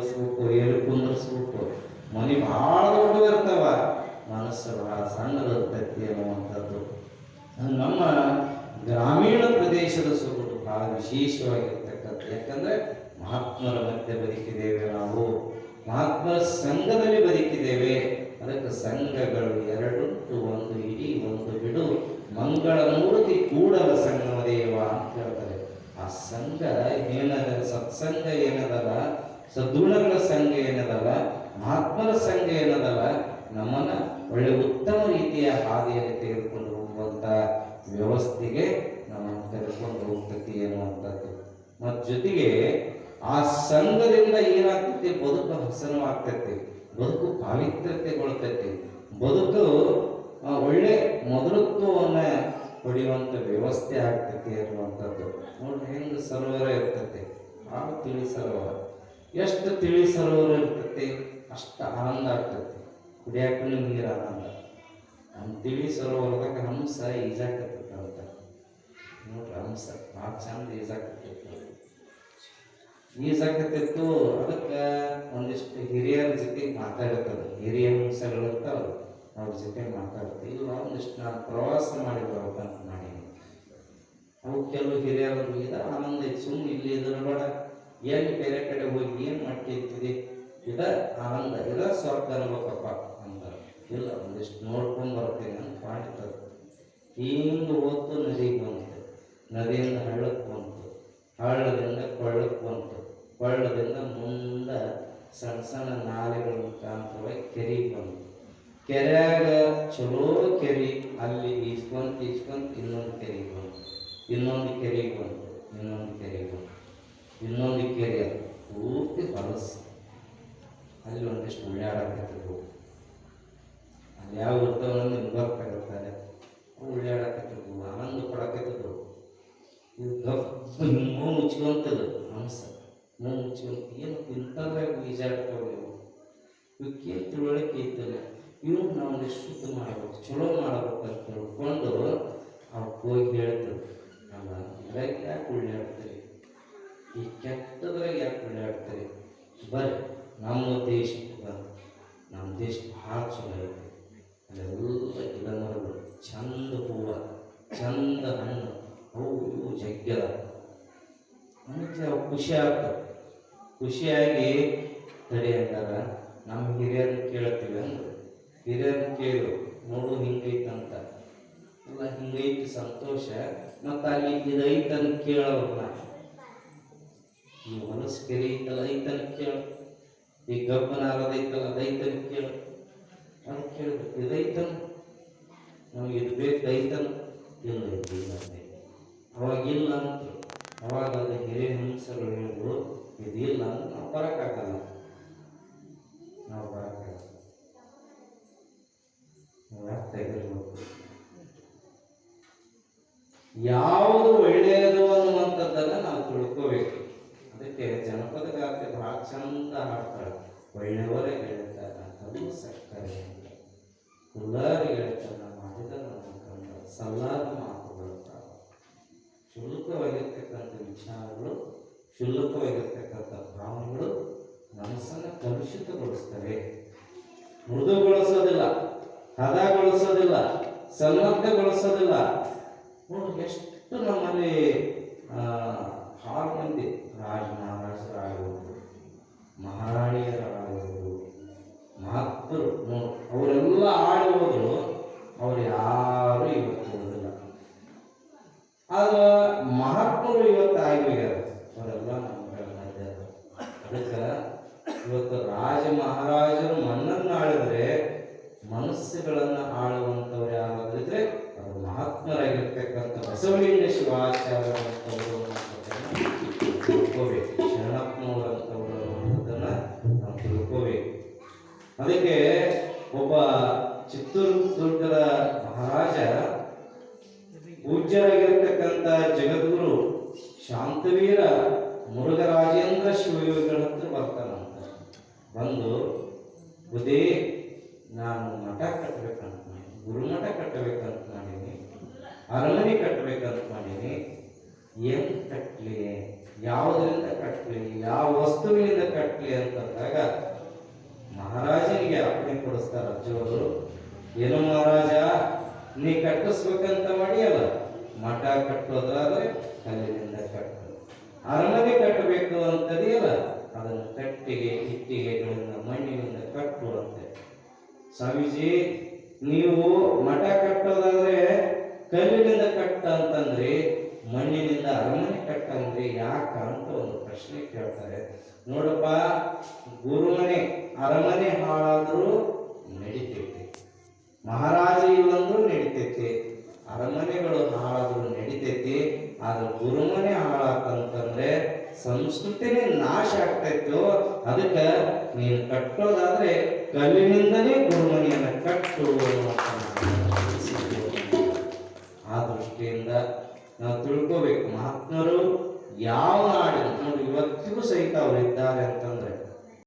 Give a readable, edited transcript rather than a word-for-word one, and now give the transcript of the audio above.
ಮಲಗಿಸ್ಬೇಕು, ಎಲ್ಲಿ ಕುಂದರ್ಸ್ಬೇಕು. ಮನೆ ಭಾಳ ದೊಡ್ಡ ಇರ್ತಾವ, ಮನಸ್ಸು ಭಾಳ ಸಣ್ಣದಿರ್ತೈತಿ ಅನ್ನುವಂಥದ್ದು ನಮ್ಮ ಗ್ರಾಮೀಣ ಪ್ರದೇಶದ ಸೊಗಡು ಭಾಳ ವಿಶೇಷವಾಗಿರ್ತಕ್ಕಂಥ. ಯಾಕಂದರೆ ಮಹಾತ್ಮರ ಮಧ್ಯೆ ಬದುಕಿದ್ದೇವೆ ನಾವು, ಮಹಾತ್ಮರ ಸಂಘದಲ್ಲಿ ಬದುಕಿದ್ದೇವೆ. ಅದಕ್ಕೆ ಸಂಘಗಳು ಎರಡುಂಟು, ಒಂದು ಇಡೀ ಒಂದು ಬಿಡು, ಮಂಗಳ ಮೂರ್ತಿ ಕೂಡಲ ಸಂಗಮದೇವ ಅಂತ ಹೇಳ್ತಾರೆ. ಆ ಸಂಘ ಏನದ, ಸತ್ಸಂಗ ಏನದಲ್ಲ, ಸದ್ಗುಣಗಳ ಸಂಘ ಏನದಲ್ಲ, ಮಹಾತ್ಮರ ಸಂಘ ಏನದಲ್ಲ, ನಮ್ಮನ್ನ ಒಳ್ಳೆ ಉತ್ತಮ ರೀತಿಯ ಹಾದಿಯಲ್ಲಿ ತೆಗೆದುಕೊಂಡು ಹೋಗುವಂತ ವ್ಯವಸ್ಥೆಗೆ ನಮ್ಮನ್ನು ತೆಗೆದುಕೊಂಡು ಹೋಗ್ತತಿ ಅನ್ನುವಂಥದ್ದು. ಮತ್ತು ಜೊತೆಗೆ ಆ ಸಂಘದಿಂದ ಏನಾಗ್ತೈತಿ, ಬದುಕು ಹಸನವಾಗ್ತೈತಿ, ಬದುಕು ಪಾವಿತ್ರ್ಯತೆಗೊಳ್ತೈತಿ, ಬದುಕು ಒಳ್ಳೆ ಮಧುರತ್ವವನ್ನು ಪಡೆಯುವಂಥ ವ್ಯವಸ್ಥೆ ಆಗ್ತೈತಿ ಅನ್ನುವಂಥದ್ದು. ನೋಡ್ರಿ ಹೆಂಗೆ ಸರೋವರ ಇರ್ತೈತಿ, ಭಾಳ ತಿಳಿ ಸರೋವರ. ಎಷ್ಟು ತಿಳಿ ಸರೋವರ ಇರ್ತೈತಿ ಅಷ್ಟು ಆನಂದ ಆಗ್ತೈತಿ, ಕುಡಿಯಾಕೂ ನೀರು ಆನಂದ. ನಮ್ಮ ತಿಳಿ ಸರೋವರದಾಗ ಹಂಸ ಈಜಾಕತ್ತಂತ ನೋಡ್ರಿ, ಹಂಸ ಭಾಳ ಚಂದ ಈಜಾಕತ್ತಿತ್ತು. ಅದಕ್ಕೆ ಒಂದಿಷ್ಟು ಹಿರಿಯರ ಜೊತೆ ಮಾತಾಡ್ತದೆ, ಹಿರಿಯ ಹಂಸಗಳಿರ್ತಾವ, ಅವ್ರ ಜೊತೆ ಮಾತಾಡ್ತೀವಿ. ಇಲ್ಲ ಒಂದಿಷ್ಟು ನಾನು ಪ್ರವಾಸ ಮಾಡಿ ಬರ್ಬೇಕಂತ ಮಾಡೀನಿ. ಅವು ಕೆಲವು ಹಿರಿಯರು ಇದ ಆನಂದ ಐತಿ, ಸುಮ್ಮನೆ ಇಲ್ಲಿ ಇದ್ರ ಬೇಡ, ಎಲ್ಲಿ ಬೇರೆ ಕಡೆ ಹೋಗಿ ಏನು ಮಾಡ್ತಿರ್ತೀವಿ, ಇದ ಆನಂದ, ಇದ ಸ್ವರ್ಗ ಅನ್ಬೇಕಪ್ಪ ಅಂತಾರೆ. ಇಲ್ಲ ಒಂದಿಷ್ಟು ನೋಡ್ಕೊಂಡು ಬರ್ತೀನಿ ಅಂತ ಮಾಡ್ತಾರೆ. ಹಿಂಗೆ ಹೋತು ನದಿಗೆ ಬಂತು, ನದಿಯಿಂದ ಹಳ್ಳಕ್ಕೆ ಬಂತು, ಹಳ್ಳದಿಂದ ಕೊಳ್ಳಕ್ಕೆ ಬಂತು, ಕೊಳ್ಳದಿಂದ ಮುಂದೆ ಸಣ್ಣ ಸಣ್ಣ ನಾಲೆಗಳ ಮುಖಾಂತರವಾಗಿ ಕೆರೆಗೆ ಬಂತು. ಕೆರೆಯಾಗ ಚಲೋ ಕೆರೆ, ಅಲ್ಲಿ ಈಸ್ಕೊಂತ ಇನ್ನೊಂದು ಕೆರೆಗೆ ಬಂತು, ಇನ್ನೊಂದು ಕೆರೆಗೆ ಬಂತು, ಇನ್ನೊಂದು ಕೆರೆಗೆ ಬಂತು, ಇನ್ನೊಂದು ಕೆರೆ ಪೂರ್ತಿ ಹೊಲಸು. ಅಲ್ಲಿ ಒಂದಿಷ್ಟು ಉಳ್ಳಾಡಕತ್ತಿದ್ವು, ಅಲ್ಲಿ ಯಾವ ಇರ್ತಾವನ್ನ ಗೊತ್ತಾಗುತ್ತಾರೆ, ಉಳ್ಳಾಡಕತ್ತಿದ್ವು, ಆನಂದ ಪಡಕತ್ತಿದ್ವು. ಇದು ಮೂಗು ಮುಚ್ಕೊಂತದ್ದು ಹಂಸ, ಮೂಗು ಮುಚ್ಕೊಂತ ಏನು ಇಂಥದ್ರಾಗ ಈಜಾಡ್ತಾವ ಇವು, ಇವಕ್ಕೇನು ತಿಳುವಳಿಕೆ ಇರ್ತಲ್ಲ, ಇವು ನಾವು ಒಂದಿಷ್ಟು ಶುದ್ಧ ಮಾಡಬೇಕು, ಚಲೋ ಮಾಡಬೇಕು ಅಂತ ತಿಳ್ಕೊಂಡು ಅವಕ್ಕೆ ಹೋಗಿ ಹೇಳ್ತೇವೆ, ನಮ್ಮ ಇದ್ರಾಗ ಯಾಕೆ ಉಳ್ಳಾಡ್ತೀರಿ, ಈ ಕೆಟ್ಟದ್ರಾಗ ಯಾಕೆ ಉಳ್ಳಾಡ್ತೀರಿ, ಬರ್ರಿ ನಮ್ಮ ದೇಶಕ್ಕೆ ಬಂದು, ನಮ್ಮ ದೇಶ ಭಾಳ ಚಲೋ ಐತೆ, ಅಲ್ಲೆಲ್ಲ ಗಿಡ ಮರಗಳು, ಚಂದ ಹೂವು, ಚಂದ ಹಣ್ಣು, ಅವು ಇವು ಜಗ್ಗದ ಅದಕ್ಕೆ ಅವು ಖುಷಿ ಆಗ್ತದೆ. ಖುಷಿಯಾಗಿ ತಡೆ ಅಂದಾಗ ನಮ್ಮ ಹಿರಿಯರನ್ನ ಕೇಳ್ತೀವಿ ಅಂದ್ರೆ, ಹಿರಿಯರನ್ನ ಕೇಳು, ನೋಡು ಹಿಂಗೈತಂತ, ಇಲ್ಲ ಹಿಂಗೈತಿ ಸಂತೋಷ, ಮತ್ತು ಅಲ್ಲಿ ಇದೈತನ್ ಕೇಳೋರ್ನ, ಈ ಹೊಲಸು ಕೆರೆ ಐತಲ್ಲ ಐತನ ಕೇಳು, ಈ ಗಬ್ಬನಾರದೈತಲ್ಲ ಅದೈತನ ಕೇಳು, ಅದು ಕೇಳ್ಬೇಕು, ಇದೈತನ ನಮ್ಗೆ ಇದು ಬೇಕು ಐತನ, ಇಲ್ಲ ಇಲ್ಲ ಅವಾಗಿಲ್ಲ ಅಂತ, ಅವಾಗ ಅದು ಹಿರಿಯ ಹಿಂಸರು ಹೇಳಿದ್ರು, ಇದಿಲ್ಲ ಅಂದ್ರೆ ನಾವು ಬರೋಕ್ಕಾಗಲ್ಲ, ನಾವು ಬರೋಕ್ಕಾಗಲ್ಲ, ತೆಗೆದಿರ್ಬೇಕು. ಯಾವುದು ಒಳ್ಳೆಯದು ಅನ್ನುವಂಥದ್ದನ್ನು ನಾವು ತಿಳ್ಕೋಬೇಕು. ಅದಕ್ಕೆ ಜನಪದ ಗಾತೆ ಭಾಳ ಚಂದ ಹಾಡ್ತಾಳೆ, ಒಳ್ಳೆಯವರೇ ಗೆಳೆತನ ಅದು ಸಕ್ಕರೆ ಅಂತ, ಕುಲ್ಲಾರಿ ಗೆಳೆತನ ಮಾಡಿದ ಕಂಡ ಸಲ್ಲಾದ ಮಾತುಗಳು. ಕ್ಷುಲ್ಲಕವಾಗಿರ್ತಕ್ಕಂಥ ವಿಚಾರಗಳು, ಕ್ಷುಲ್ಲಕವಾಗಿರ್ತಕ್ಕಂಥ ಭಾವನೆಗಳು ಮನಸ್ಸನ್ನು ಕಲುಷಿತಗೊಳಿಸ್ತವೆ, ಮೃದುಗೊಳಿಸೋದಿಲ್ಲ, ಹದಗೊಳಿಸೋದಿಲ್ಲ, ಸನ್ನದ್ಧಗೊಳಿಸೋದಿಲ್ಲ. ನೋಡಿ ಎಷ್ಟು ನಮ್ಮಲ್ಲಿ ಭಾಳ ಮಂದಿ ರಾಜ ಮಹಾರಾಜರಾಗಿರ್ಬೋದು, ಮಹಾರಾಣಿಯರಾಗಿರ್ಬೋದು, ಮಹಾತ್ಮರು ನೋಡಿ ಅವರೆಲ್ಲ ಆಳಿ ಹೋದ್ರು, ಅವ್ರು ಯಾರು ಇವತ್ತು ಹೋದಿಲ್ಲ. ಆದ್ರೆ ಮಹಾತ್ಮರು ಇವತ್ತು ಆಗಿದ್ದಾರೆ, ಅವರೆಲ್ಲ ನಮ್ಮ ಮಧ್ಯ. ಅದಕ್ಕೆ ಇವತ್ತು ರಾಜ ಮಹಾರಾಜರು ಮನ್ನನ್ನು ಆಳಿದ್ರೆ, ಮನಸ್ಸುಗಳನ್ನು ಆಳುವಂಥವ್ರು ಯಾರಾದ್ರಿದ್ರೆ ಅದು ಮಹಾತ್ಮರಾಗಿರ್ತಕ್ಕಂಥ ಬಸವಲಿಂಗ ಶಿವಾಚಾರ್ಯರಂಥವರು ತಿಳ್ಕೋಬೇಕು, ಶರಣಪ್ಪನವರಂಥವರು ಅನ್ನೋದನ್ನು ನಾವು ತಿಳ್ಕೋಬೇಕು. ಅದಕ್ಕೆ ಒಬ್ಬ ಚಿತ್ರದುರ್ಗದ ಮಹಾರಾಜ ಪೂಜ್ಯರಾಗಿರ್ತಕ್ಕಂಥ ಜಗದ್ಗುರು ಶಾಂತವೀರ ಮುರುಘರಾಜೇಂದ್ರ ಶಿವಯೋಗಿಗಳ ಹತ್ರ ಬರ್ತಾನಂತ. ಬಂದು ಬುದೇ ನಾನು ಮಠ ಕಟ್ಟಬೇಕಂತ ಮಾಡೀನಿ, ಗುರುಮಠ ಕಟ್ಟಬೇಕಂತ ಮಾಡೀನಿ, ಅರಮನೆ ಕಟ್ಟಬೇಕಂತ ಮಾಡೀನಿ, ಏನು ಕಟ್ಟಲಿ, ಯಾವುದರಿಂದ ಕಟ್ಟಲಿ, ಯಾವ ವಸ್ತುವಿನಿಂದ ಕಟ್ಟಲಿ ಅಂತಂದಾಗ ಮಹಾರಾಜನಿಗೆ ಅಪ್ಪಣೆ ಕೊಡಿಸ್ತಾರ ಅಜ್ಜವರು. ಏನು ಮಹಾರಾಜ, ನೀ ಕಟ್ಟಿಸ್ಬೇಕಂತ ಮಾಡಿಯಲ್ಲ, ಮಠ ಕಟ್ಟೋದಾದ್ರೆ ಕಲ್ಲಿನಿಂದ ಕಟ್ಟು, ಅರಮನೆ ಕಟ್ಟಬೇಕು ಅಂತದೆಯಲ್ಲ ಅದನ್ನು ಕಟ್ಟಿಗೆ ಇಟ್ಟಿಗೆಗಳಿಂದ ಮಣ್ಣಿನಿಂದ ಕಟ್ಟುವಂತೆ. ಸ್ವಾಮೀಜಿ, ನೀವು ಮಠ ಕಟ್ಟೋದಾದ್ರೆ ಕಲ್ಲಿನಿಂದ ಕಟ್ಟ ಅಂತಂದ್ರಿ, ಮಣ್ಣಿನಿಂದ ಅರಮನೆ ಕಟ್ಟಂದ್ರಿ ಯಾಕ ಅಂತ ಒಂದು ಪ್ರಶ್ನೆ ಕೇಳ್ತಾರೆ. ನೋಡಪ್ಪ, ಗುರುಮನೆ ಅರಮನೆ ಹಾಳಾದ್ರೂ ನಡಿತೈತಿ, ಮಹಾರಾಜ ಇಲ್ಲಂದ್ರೂ ನಡಿತೈತಿ, ಅರಮನೆಗಳು ಹಾಳಾದ್ರೂ ನಡಿತೈತಿ. ಆದ್ರೆ ಗುರುಮನೆ ಹಾಳಾತಂತಂದ್ರೆ ಸಂಸ್ಕೃತಿನೇ ನಾಶ ಆಗ್ತೈತೋ. ಅದಕ್ಕೆ ನೀನು ಕಟ್ಟೋದಾದ್ರೆ ಕಲ್ಲಿನಿಂದನೇ ಗುರುಮನೆಯನ್ನ ಕಟ್ಟು. ಆ ದೃಷ್ಟಿಯಿಂದ ನಾವು ತಿಳ್ಕೋಬೇಕು, ಮಹಾತ್ಮರು ಯಾವ ನಾಡಿನ ನೋಡಿ ಇವತ್ತಿಗೂ ಸಹಿತ ಅವರು ಇದ್ದಾರೆ ಅಂತಂದ್ರೆ